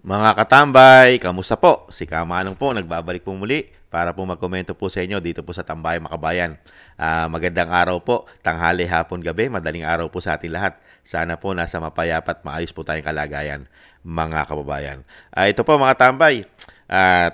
Mga katambay, kamusta po? Si Kamanong po, nagbabalik po muli para po magkomento po sa inyo dito po sa Tambay Makabayan. Magandang araw po, tanghali, hapon, gabi, madaling araw po sa ating lahat. Sana po nasa mapayapa at maayos po tayong kalagayan, mga kababayan. Ito po mga tambay,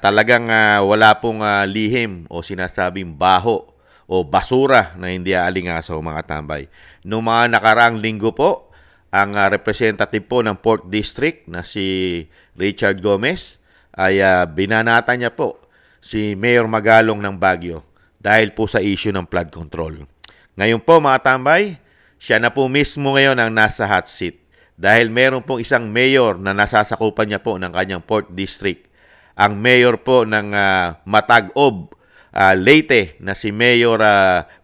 talagang wala pong lihim o sinasabing baho o basura na hindi aalingasaw mga tambay. Noong mga nakaraang linggo po, ang representative po ng 4th District na si Richard Gomez ay binanata niya po si Mayor Magalong ng Baguio dahil po sa issue ng flood control. Ngayon po mga tambay, siya na po mismo ngayon ang nasa hot seat dahil meron pong isang mayor na nasasakupan niya po ng kanyang 4th District. Ang mayor po ng Matag-Ob, Leyte na si Mayor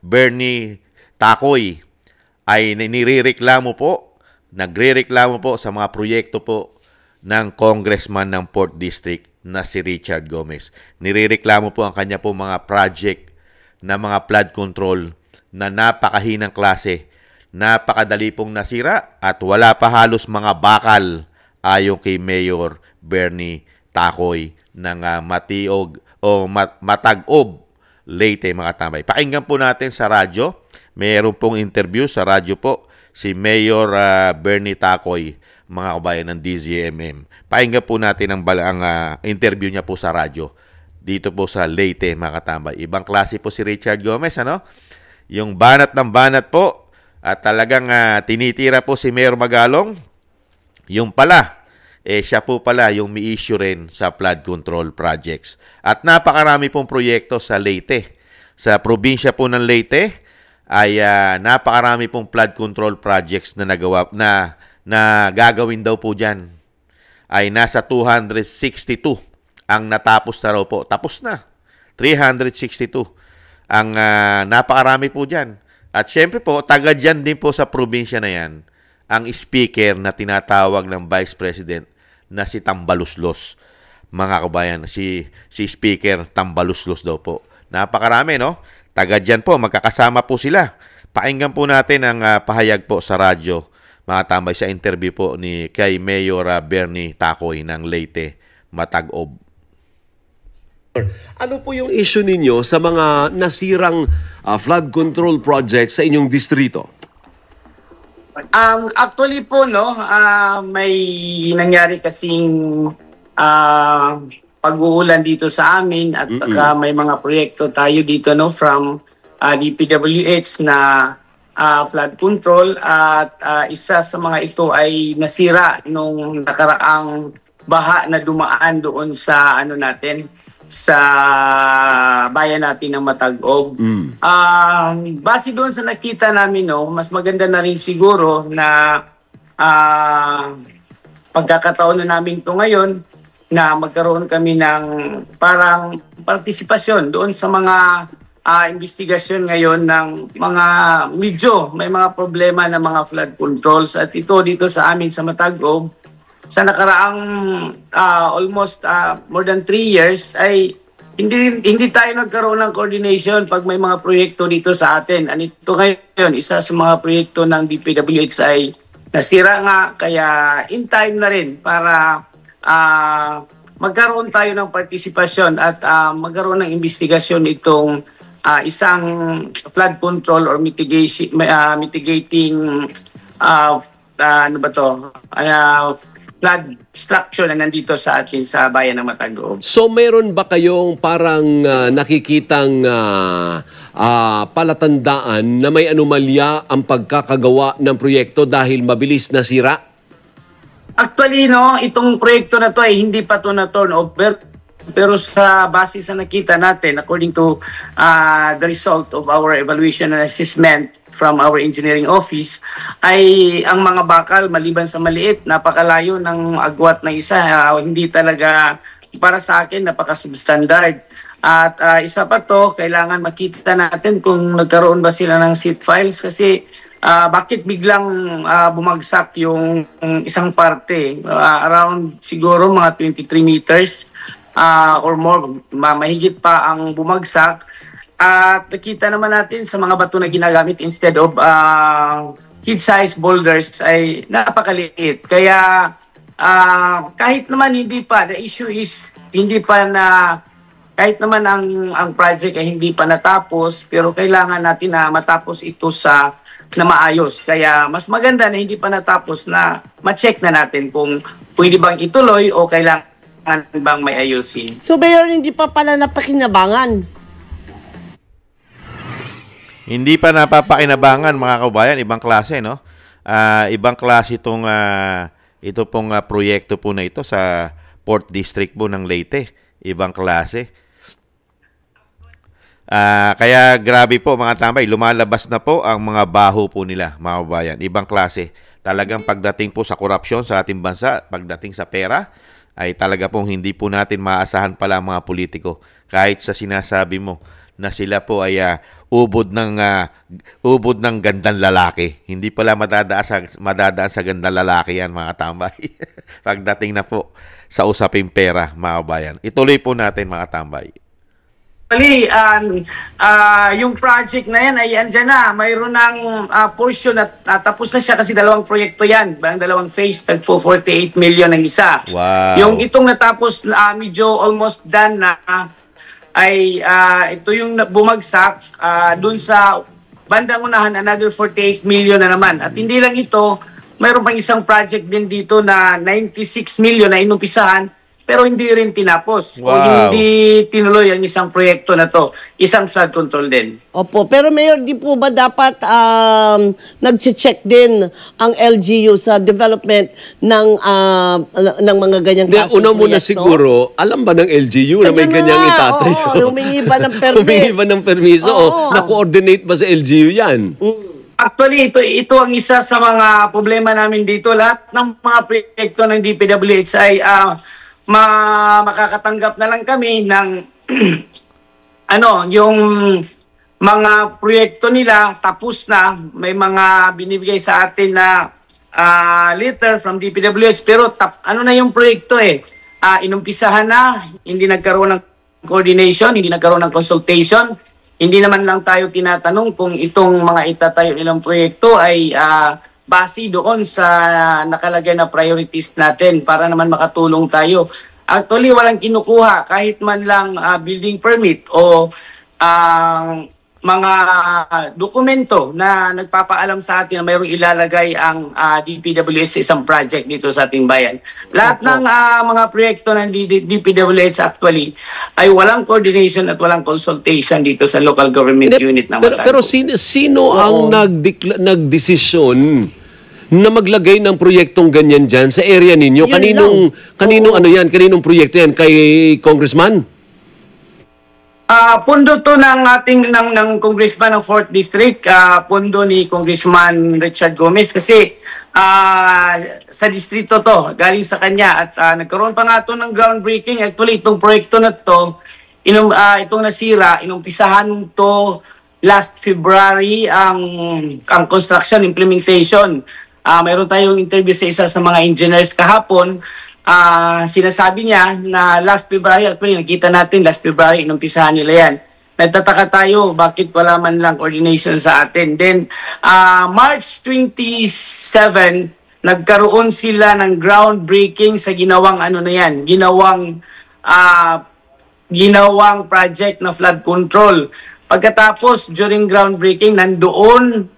Bernie Tacoy ay nagrereklamo po sa mga proyekto po ng congressman ng 4th District na si Richard Gomez. Nirereklamo po ang kanya po mga project na mga flood control na napakahinang klase, napakadali pong nasira at wala pa halos mga bakal ayon kay Mayor Bernie Tacoy ng Matag-Ob, Leyte mga tambay. Pakinggan po natin sa radyo. Mayroon pong interview sa radyo po si Mayor Bernie Tacoy, mga kabayan ng DZMM. Pakinggan po natin ang interview niya po sa radyo dito po sa Leyte, mga katambay. Ibang klase po si Richard Gomez, ano? Yung banat ng banat po at talagang tinitira po si Mayor Magalong. Yung pala, siya po pala yung may issue rin sa flood control projects. At napakarami pong proyekto sa Leyte. Sa probinsya po ng Leyte, ay napakarami pong flood control projects na nagawa na gagawin daw po diyan. Ay nasa 262 ang natapos na raw po. Tapos na. 362 ang napakarami po diyan. At syempre po, taga diyan din po sa probinsya na yan ang speaker na tinatawag ng Vice President na si Tambaluslos. Mga kabayan, si Speaker Tambaluslos daw po. Napakarami, no? Taga dyan po, magkakasama po sila. Pakinggan po natin ang pahayag po sa radyo, mga tambay, sa interview po kay Mayor Bernie Tacoy ng Leyte, Matag-Ob. Ano po yung issue ninyo sa mga nasirang flood control projects sa inyong distrito? Actually po, no, may nangyari kasing pag-uulan dito sa amin at saka may mga proyekto tayo dito, no, from DPWH na flood control at isa sa mga ito ay nasira nung nakaraang baha na dumaan doon sa sa bayan natin ng Matag-Ob. Base doon sa nakita namin, no, mas maganda na rin siguro na pagkakataon na namin ito ngayon na magkaroon kami ng parang partisipasyon doon sa mga investigasyon ngayon ng mga medyo may mga problema na mga flood controls. At ito dito sa amin sa Matag-Ob, sa nakaraang almost more than 3 years ay hindi tayo nagkaroon ng coordination pag may mga proyekto dito sa atin. Ito ngayon, isa sa mga proyekto ng DPWH ay nasira nga, kaya in time na rin para magkaroon tayo ng partisipasyon at magkaroon ng investigasyon itong isang flood control or mitigating flood structure na nandito sa atin sa bayan ng Matag-Ob. So meron ba kayong parang nakikitang palatandaan na may anomalya ang pagkakagawa ng proyekto dahil mabilis nasira? Actually, no, itong proyekto na to ay hindi pa to na turn over. Pero sa base sa nakita natin, according to the result of our evaluation and assessment from our engineering office, ay ang mga bakal, maliban sa maliit, napakalayo ng agwat ng isa. Hindi talaga, para sa akin, napaka-substandard. At isa pa to, kailangan makita natin kung nagkaroon ba sila ng seat files kasi bakit biglang bumagsak yung isang parte, around siguro mga 23 meters or more, mahigit pa ang bumagsak. At nakita naman natin sa mga bato na ginagamit instead of kid-size boulders ay napakaliit. Kaya kahit naman hindi pa, the issue is hindi pa na, kahit naman ang project ay hindi pa natapos, pero kailangan natin na matapos ito na maayos. Kaya mas maganda na hindi pa natapos, na ma-check na natin kung pwede bang ituloy o kailangan bang may ayusin. So, Mayor, hindi pa pala napakinabangan. Hindi pa napapakinabangan, mga kabayan, ibang klase, no? Ibang klase ito pong proyekto po na ito sa Port District po ng Leyte. Ibang klase. Kaya grabe po, mga tambay, lumalabas na po ang mga baho po nila, mga kabayan. Ibang klase. Talagang pagdating po sa korupsyon sa ating bansa, pagdating sa pera, ay talaga pong hindi po natin maasahan pala ang mga politiko. Kahit sa sinasabi mo na sila po ay ubod ng gandang lalaki. Hindi pala madadaan sa gandang lalaki yan, mga tambay. Pagdating na po sa usaping pera, mga kabayan. Ituloy po natin, mga tambay. Actually, yung project na yan ay andyan na. Mayroon ng portion at tapos na siya kasi dalawang proyekto yan. Dalawang phase, tagpo 48 million ang isa. Wow. Yung itong natapos na medyo almost done na ay ito yung bumagsak dun sa bandang unahan, another 48 million na naman. At hindi lang ito, mayroon pang isang project din dito na 96 million na inumpisahan pero hindi rin tinapos. Wow. O hindi tinuloy ang isang proyekto na to. Isang flood control din. Opo, pero Mayor, di po ba dapat nag-check din ang LGU sa development ng mga ganyang klaseng Una muna proyekto? siguro, alam ba ng LGU na may Ayun na ganyang nga, itatayo? oo, humingi ba ng permit? Humingi ba ng permiso? Oo. Na-coordinate ba sa LGU yan? Actually, ito ang isa sa mga problema namin dito. Lahat ng mga proyekto ng DPWH ay makakatanggap na lang kami ng yung mga proyekto nila tapos na, may mga binibigay sa atin na letter from DPWH pero na yung proyekto inumpisahan na, hindi nagkaroon ng coordination, hindi nagkaroon ng consultation, hindi naman lang tayo tinatanong kung itong mga itatayo nilang proyekto ay base doon sa nakalagay na priorities natin para naman makatulong tayo. Actually, walang kinukuha kahit man lang building permit o mga dokumento na nagpapaalam sa atin na mayroong ilalagay ang DPWH sa isang project dito sa ating bayan. Lahat ng mga proyekto ng DPWH actually ay walang coordination at walang consultation dito sa local government unit ng Matago. Pero sino ang nagdesisyon na maglagay ng proyektong ganyan dyan sa area ninyo? Kaninong proyekto yan? Kay Congressman? Pundo to ng congressman ng 4th District, pundo ni Congressman Richard Gomez kasi sa distrito to, galing sa kanya at nagkaroon pa nga to ng groundbreaking. Actually, itong proyekto na to, itong nasira, inumpisahan to last February ang construction implementation. Mayroon tayong interview sa isa sa mga engineers kahapon. Sinasabi niya na last February, actually nakita natin last February, inumpisahan nila yan. Nagtataka tayo bakit wala man lang coordination sa atin. Then, March 27, nagkaroon sila ng groundbreaking sa ginawang ginawang project na flood control. Pagkatapos, during groundbreaking, nandoon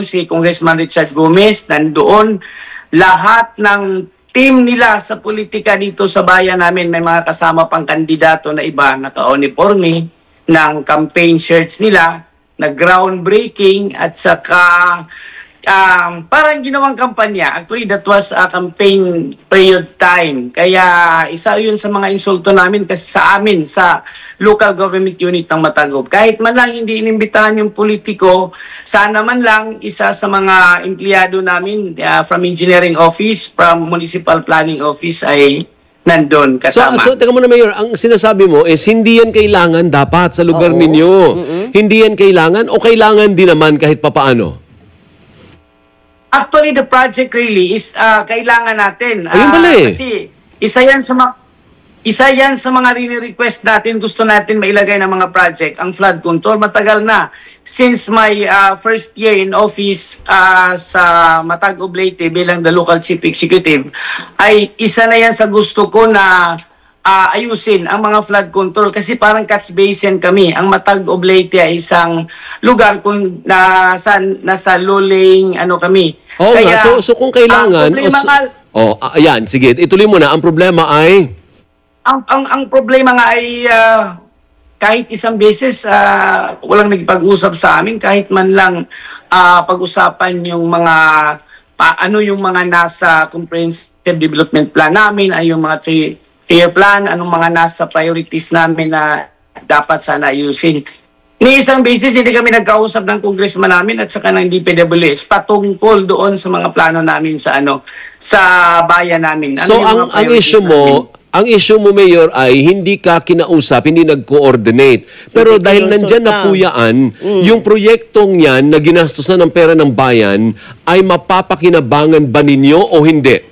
si Congressman Richard Gomez, nandoon lahat ng team nila sa politika dito sa bayan namin. May mga kasama pang kandidato na iba, naka-uniforme ng campaign shirts nila, na groundbreaking at saka parang ginawang kampanya. Actually, that was a campaign period time. Kaya isa yun sa mga insulto namin kasi sa amin, sa local government unit ng Matago. Kahit man lang hindi inimbitahan yung politiko, sana man lang isa sa mga empleyado namin from engineering office, from municipal planning office ay nandun kasama. So teka muna, Mayor, ang sinasabi mo is hindi yan kailangan dapat sa lugar ninyo. Hindi yan kailangan o kailangan din naman kahit papaano? Actually, the project really is kailangan natin. Ayun pala Kasi isa yan sa mga isa yan sa mga rini-request natin, gusto natin mailagay ng mga project, ang flood control. Matagal na. Since my first year in office sa Matag Oblate bilang the local chief executive, ay isa na yan sa gusto ko na ayusin ang mga flood control kasi parang catch basin kami. Ang Matag Oblate ay isang lugar kung nasa luling kami. Oo nga, so kung kailangan... ayan, sige, ituloy mo na. Ang problema ay... Ang problema nga ay kahit isang beses walang nagpag-usap sa amin, kahit man lang pag-usapan yung mga yung mga nasa comprehensive development plan namin, ay yung mga three-year plan, anong mga nasa priorities namin na dapat sana ayusin. Ni isang beses hindi kami nagkausap ng congressman namin at saka ng DPWH patungkol doon sa mga plano namin sa sa bayan namin. So ang issue mo, Mayor, ay hindi ka kinausap, hindi nag-coordinate. Pero Hindi dahil kinonsulta. nandyan na po yan, yung proyektong yan na ginastusan ng pera ng bayan, ay mapapakinabangan ba ninyo o hindi?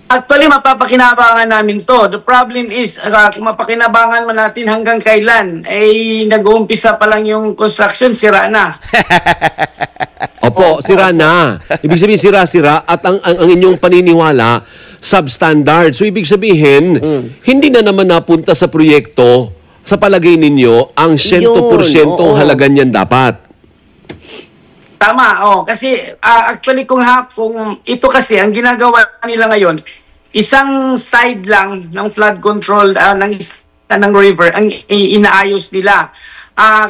Actually, mapapakinabangan namin to. The problem is, kung mapakinabangan man natin hanggang kailan, nag-uumpisa pa lang yung construction, sira na. Opo, sira na. Ibig sabihin, sira-sira at ang inyong paniniwala, substandard. So, ibig sabihin, hindi na naman napunta sa proyekto, sa palagay ninyo, ang 100% oo. halaga niyan dapat. Tama, kasi actually kung ito kasi, ang ginagawa nila ngayon, isang side lang ng flood control ng river, ang inaayos nila.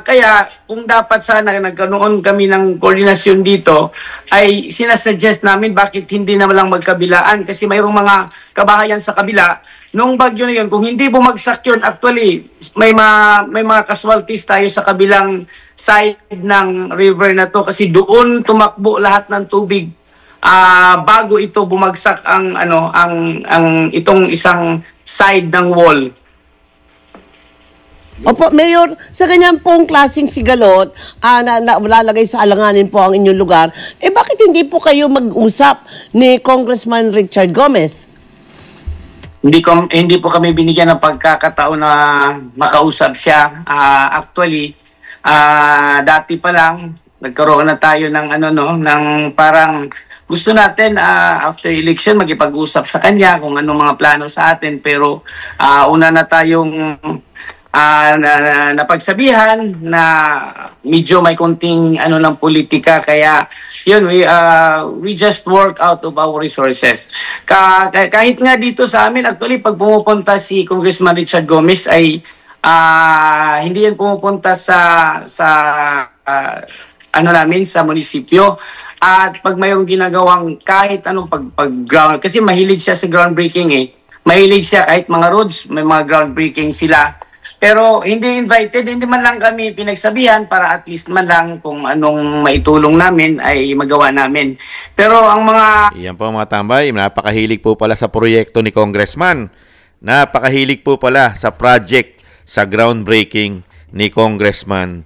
Kaya kung dapat sana nagkaroon kami ng koordinasyon dito, ay sinasuggest namin bakit hindi na lang magkabilaan kasi mayroong mga kabahayan sa kabila. Nung bagyo na yun, kung hindi bumagsak yun, actually may mga casualties tayo sa kabilang side ng river na to kasi doon tumakbo lahat ng tubig bago ito bumagsak ang itong isang side ng wall. Opo, Mayor, sa ganyan pong klaseng sigalot, lalagay sa alanganin po ang inyong lugar, bakit hindi po kayo mag-usap ni Congressman Richard Gomez? Hindi po kami binigyan ng pagkakataon na makausap siya. Actually, dati pa lang nagkaroon na tayo ng ng parang gusto natin after election magipag-usap sa kanya kung anong mga plano sa atin, pero una na tayong napagsabihan na medyo may konting ng politika, kaya yun, we just work out of our resources. Kahit nga dito sa amin, actually pag pumupunta si Congressman Richard Gomez ay hindi yan pumupunta sa namin sa munisipyo. At pag mayroong ginagawang kahit anong pag-ground, kasi mahilig siya sa groundbreaking mahilig siya kahit mga roads, may mga groundbreaking sila. Pero hindi invited, hindi man lang kami pinagsabihan para at least man lang kung anong maitulong namin ay magawa namin. Pero ang mga... Iyan po mga tambay, napakahilig po pala sa proyekto ni Congressman. Napakahilig po pala sa project, sa groundbreaking ni Congressman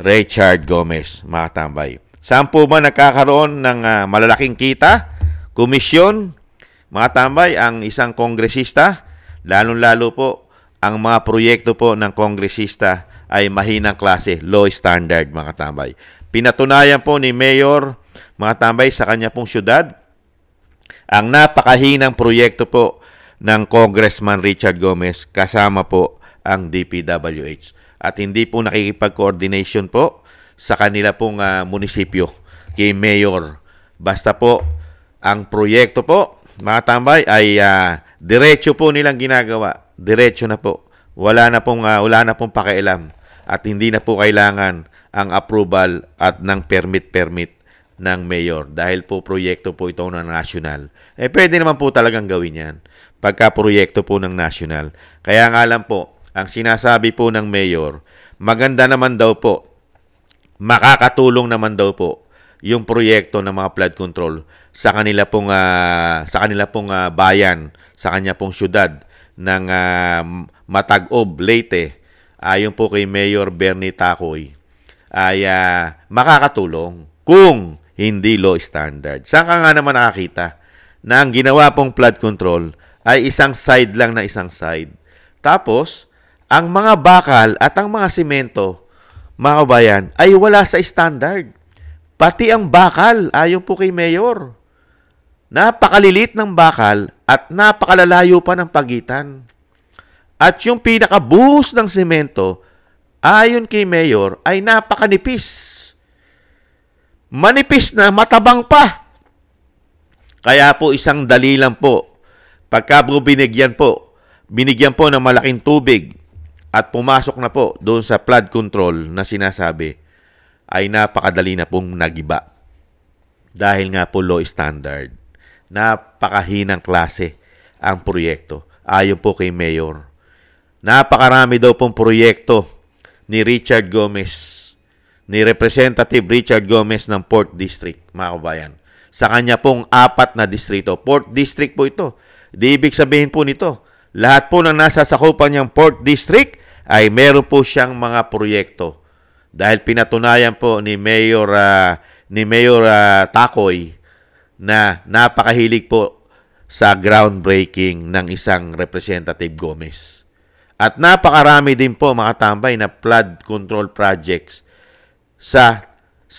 Richard Gomez, mga tambay. Saan po ba nagkakaroon ng malalaking kita, komisyon, mga tambay, ang isang kongresista? Lalong-lalo po, ang mga proyekto po ng kongresista ay mahinang klase, low standard, mga tambay. Pinatunayan po ni Mayor, mga tambay, sa kanya pong syudad, ang napakahinang proyekto po ng Congressman Richard Gomez kasama po ang DPWH. At hindi po nakikipag-coordination po sa kanila pong munisipyo kay Mayor. Basta po, ang proyekto po, mga tambay, ay diretso po nilang ginagawa. Diretso na po. Wala na pong pakialam at hindi na po kailangan ang approval at ng permit ng mayor dahil po proyekto po ito ng national. Pwede naman po talagang gawin yan pagka proyekto po ng national. Kaya nga lang po, ang sinasabi po ng mayor, maganda naman daw po, makakatulong naman daw po yung proyekto ng mga flood control sa kanila pong bayan, sa kanya pong syudad ng Matag-Ob, Leyte, ayon po kay Mayor Bernie Tacoy, ay makakatulong kung hindi low standard. Saan ka nga naman nakakita na ang ginawa pong flood control ay isang side lang na isang side. Tapos, ang mga bakal at ang mga simento, mga kabayan, ay wala sa standard. Pati ang bakal, ayon po kay Mayor. Napakalilit ng bakal at napakalalayo pa ng pagitan. At yung pinakabuhos ng simento, ayon kay Mayor, ay napakanipis. Manipis na, matabang pa. Kaya po isang dali lang po. Pagka po binigyan po ng malaking tubig at pumasok na po doon sa flood control na sinasabi, ay napakadali na pong nagiba. Dahil nga po low standard. Napakahinang klase ang proyekto. Ayon po kay Mayor. Napakarami daw pong proyekto ni Richard Gomez, ni Representative Richard Gomez ng 4th District, mga kabayan. Sa kanya pong 4 na distrito. 4th District po ito. Di ibig sabihin po nito, lahat po ng nasa sakupan niyang 4th District ay meron po siyang mga proyekto. Dahil pinatunayan po ni Mayor Takoy na napakahilig po sa groundbreaking ng isang Representative Gomez. At napakarami din po mga tambay na flood control projects sa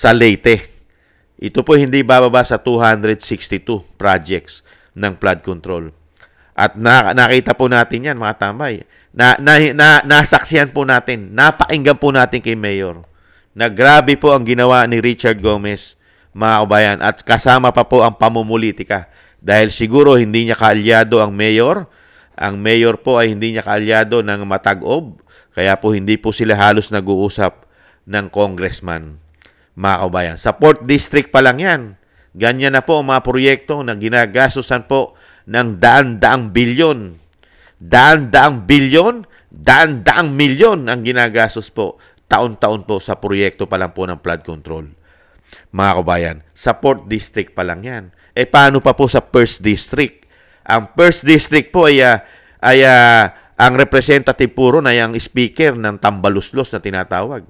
Leyte. Ito po hindi bababa sa 262 projects ng flood control. At nakita po natin yan, mga tambay. Nasaksihan po natin, napakinggan po natin kay Mayor na grabe po ang ginawa ni Richard Gomez, mga kabayan, at kasama pa po ang pamumulitika. Dahil siguro hindi niya kaalyado ang Mayor. Ang Mayor po ay hindi niya kaalyado ng matag-ob. Kaya po hindi po sila halos nag-uusap ng congressman, mga kabayan. Sa 4th District pa lang yan. Ganyan na po ang mga proyekto na ginagastusan po ng daan-daang bilyon. Daan-daang bilyon, daan-daang milyon ang ginagastos po taon-taon po sa proyekto pa lang po ng flood control. Mga kabayan, sa 4th District pa lang yan. Paano pa po sa 1st District? Ang 1st District po ay ang representative puro na yung speaker ng Tambaluslos na tinatawag.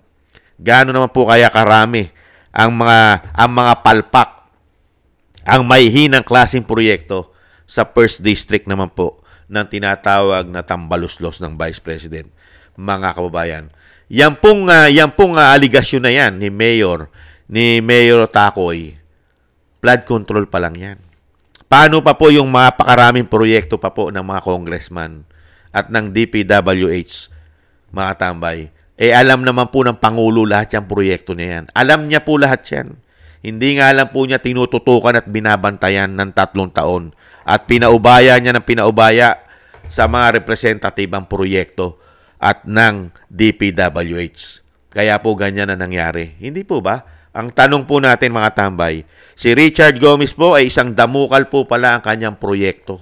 Gaano naman po kaya karami ang mga palpak, ang may hinang klaseng proyekto sa 1st District naman po ng tinatawag na Tambaluslos ng Vice President, mga kababayan. Yan pong aligasyon na yan ni Mayor Takoy. Flood control pa lang yan. Paano pa po yung mga pakaraming proyekto pa po ng mga congressman at ng DPWH, mga tambay? Alam naman po ng Pangulo lahat yung proyekto niya yan. Alam niya po lahat yan. Hindi nga lang po niya tinututukan at binabantayan ng 3 taon. At pinaubaya niya ng pinaubaya sa mga representative ang proyekto at ng DPWH. Kaya po ganyan na nangyari. Hindi po ba? Ang tanong po natin, mga tambay, si Richard Gomez po ay isang damukal po pala ang kanyang proyekto.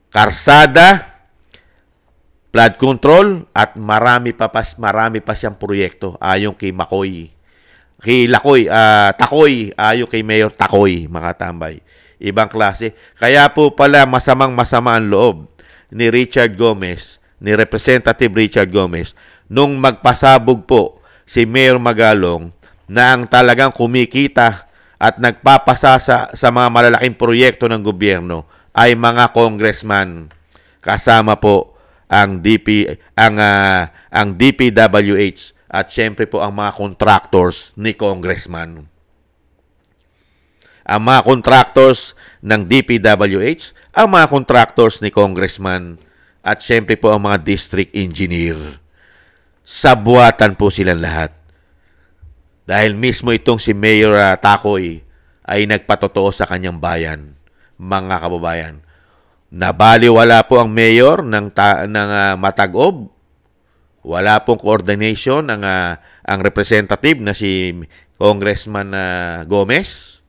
Karsada, flood control, at marami pa siyang proyekto ayon kay Takoy, ayon kay Mayor Takoy, mga tambay. Ibang klase. Kaya po pala masama ang loob ni Richard Gomez, ni Representative Richard Gomez, nung magpasabog po si Mayor Magalong na ang talagang kumikita at nagpapasa sa mga malalaking proyekto ng gobyerno ay mga congressman, kasama po ang DPWH at siyempre po ang mga contractors ni congressman. Ang mga contractors ng DPWH, ang mga contractors ni congressman, at siyempre po ang mga district engineer. Sabuatan po silang lahat. Dahil mismo itong si Mayor Takoy ay nagpatotoo sa kanyang bayan, mga kababayan. Nabaliwala po ang mayor ng Matag-ob. Wala pong coordination ang representative na si Congressman Gomez.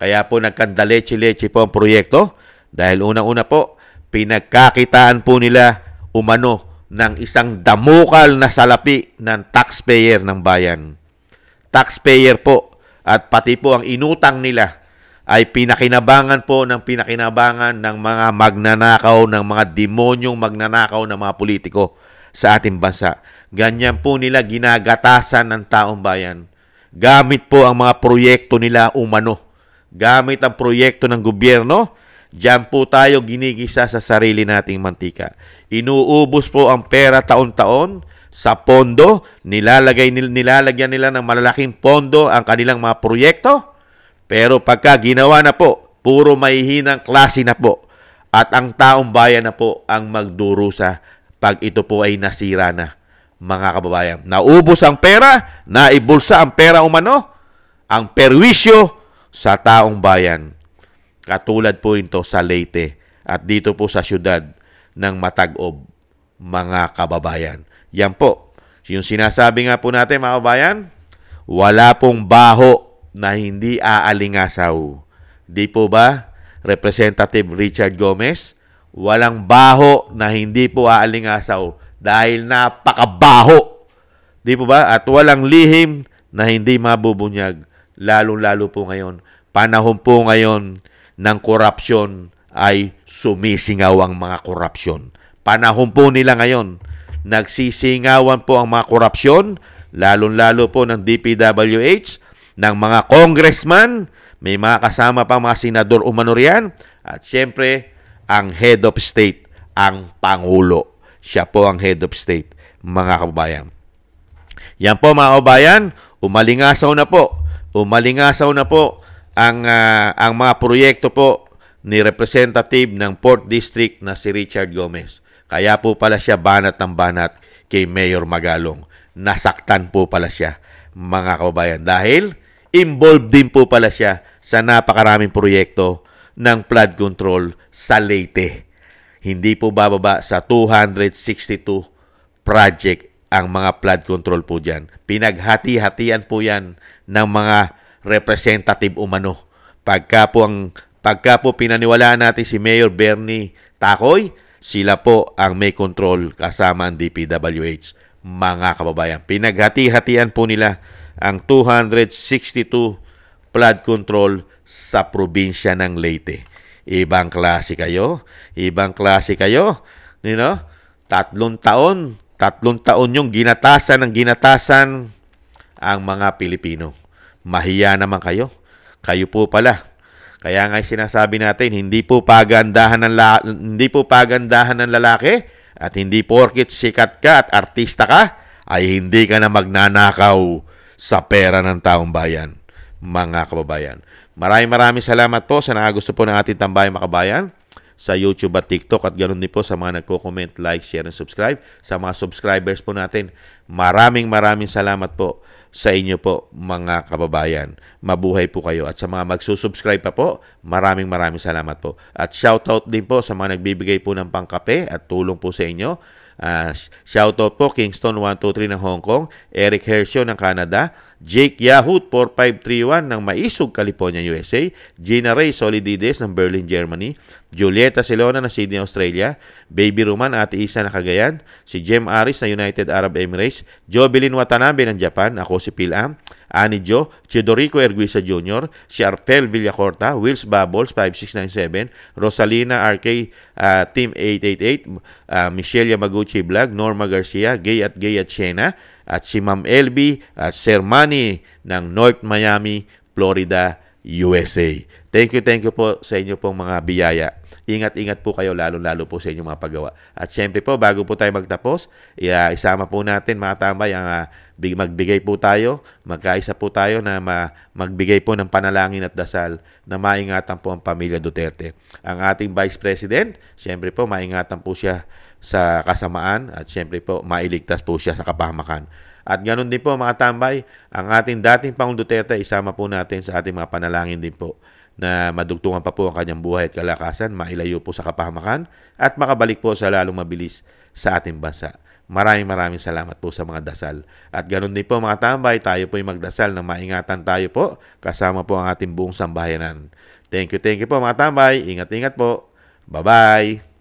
Kaya po nagkandaleche-leche po ang proyekto dahil unang-una po pinagkakitaan po nila umano ng isang damukal na salapi ng taxpayer ng bayan. Taxpayer po at pati po ang inutang nila ay pinakinabangan ng mga magnanakaw, ng mga demonyong magnanakaw ng mga politiko sa ating bansa. Ganyan po nila ginagatasan ng taong bayan. Gamit po ang mga proyekto nila umano. Gamit ang proyekto ng gobyerno, Diyan po tayo ginigisa sa sarili nating mantika. Inuubos po ang pera taon-taon sa pondo, nilalagyan nila ng malalaking pondo ang kanilang mga proyekto, pero pagka ginawa na po, puro mahihinang klase na po at ang taong bayan na po ang magdurusa pag ito po ay nasira na, mga kababayan. Naubos ang pera, naibulsa ang pera umano, ang perwisyo sa taong bayan. Katulad po ito sa Leyte at dito po sa syudad ng Matag-Ob, mga kababayan. Yan po. Yung sinasabi nga po natin, mga kababayan, wala pong baho na hindi aalingasaw. Di po ba, Representative Richard Gomez? Walang baho na hindi po aalingasaw dahil napakabaho. Di po ba? At walang lihim na hindi mabubunyag. Lalo-lalo po ngayon. Panahon po ngayon ng korupsyon ay sumisingaw ang mga korupsyon. Panahon po nila ngayon. Nagsisingawan po ang mga korupsyon, lalo-lalo po ng DPWH, ng mga congressman, may mga kasama pa mga senador umano riyan, at siyempre, ang head of state, ang Pangulo. Siya po ang head of state, mga kababayan. Yan po, mga kababayan, umalingasaw na po. Umalingasaw na po ang mga proyekto po ni Representative ng 4th District na si Richard Gomez. Kaya po pala siya banat ng banat kay Mayor Magalong. Nasaktan po pala siya, mga kababayan. Dahil involved din po pala siya sa napakaraming proyekto ng flood control sa Leyte. Hindi po bababa sa 262 project ang mga flood control po dyan. Pinaghati-hatian po yan ng mga representative umano. Pagka po pinaniwalaan natin si Mayor Bernie Takoy, sila po ang may control kasama ang DPWH, mga kababayan. Pinaghati-hatian po nila ang 262 flood control sa probinsya ng Leyte. Ibang klase kayo. Ibang klase kayo. You know? 3 taon yung ginatasan ang mga Pilipino. Mahiya naman kayo. Kayo po pala. Kaya nga sinasabi natin, hindi po pagandahan ng lalaki at hindi porket sikat ka at artista ka ay hindi ka na magnanakaw sa pera ng taong bayan, mga kababayan. Maraming salamat po sa nakagusto po ng ating tambayang makabayan sa YouTube at TikTok, at ganoon din po sa mga nagko-comment, like, share, and subscribe. Sa mga subscribers po natin, maraming salamat po sa inyo po, mga kababayan. Mabuhay po kayo. At sa mga magsusubscribe pa po, maraming salamat po. At shoutout din po sa mga nagbibigay po ng pangkape at tulong po sa inyo. Shoutout po Kingston 123 ng Hong Kong, Eric Hershio ng Canada, Jake Yahoo 4531 ng Maisog, California, USA, Gina Ray Solidides ng Berlin, Germany, Julieta Silona ng Sydney, Australia, Baby Roman, Ate Isa na Cagayan, si Jem Aris ng United Arab Emirates, Jovelyn Watanabe ng Japan, ako si Pilam, Ani Jo, Chidorico Erguisa Jr., si Artel Villacorta, Wills Bubbles 5697, Rosalina RK Team 888, Michelle Yamaguchi Vlog, Norma Garcia, Gay at Shena, at si Ma'am LB at Sir Manny ng North Miami, Florida, USA. Thank you po sa inyo pong mga biyaya. Ingat po kayo, lalo po sa inyong mga paggawa. At syempre po, bago po tayo magtapos, isama po natin, mga tambay, ang magbigay po tayo, magkaisa po tayo na magbigay po ng panalangin at dasal na maingatan po ang pamilya Duterte. Ang ating Vice President, syempre po, maingatan po siya sa kasamaan at syempre po, mailigtas po siya sa kapahamakan. At ganoon din po, mga tambay, ang ating dating Pangulong Duterte, isama po natin sa ating mga panalangin din po na madugtungan pa po ang kanyang buhay at kalakasan, mailayo po sa kapahamakan at makabalik po sa lalong mabilis sa ating bansa. Maraming salamat po sa mga dasal. At ganoon din po, mga tambay, tayo po ay magdasal na maingatan tayo po kasama po ang ating buong sambayanan. Thank you po, mga tambay. Ingat po. Bye-bye.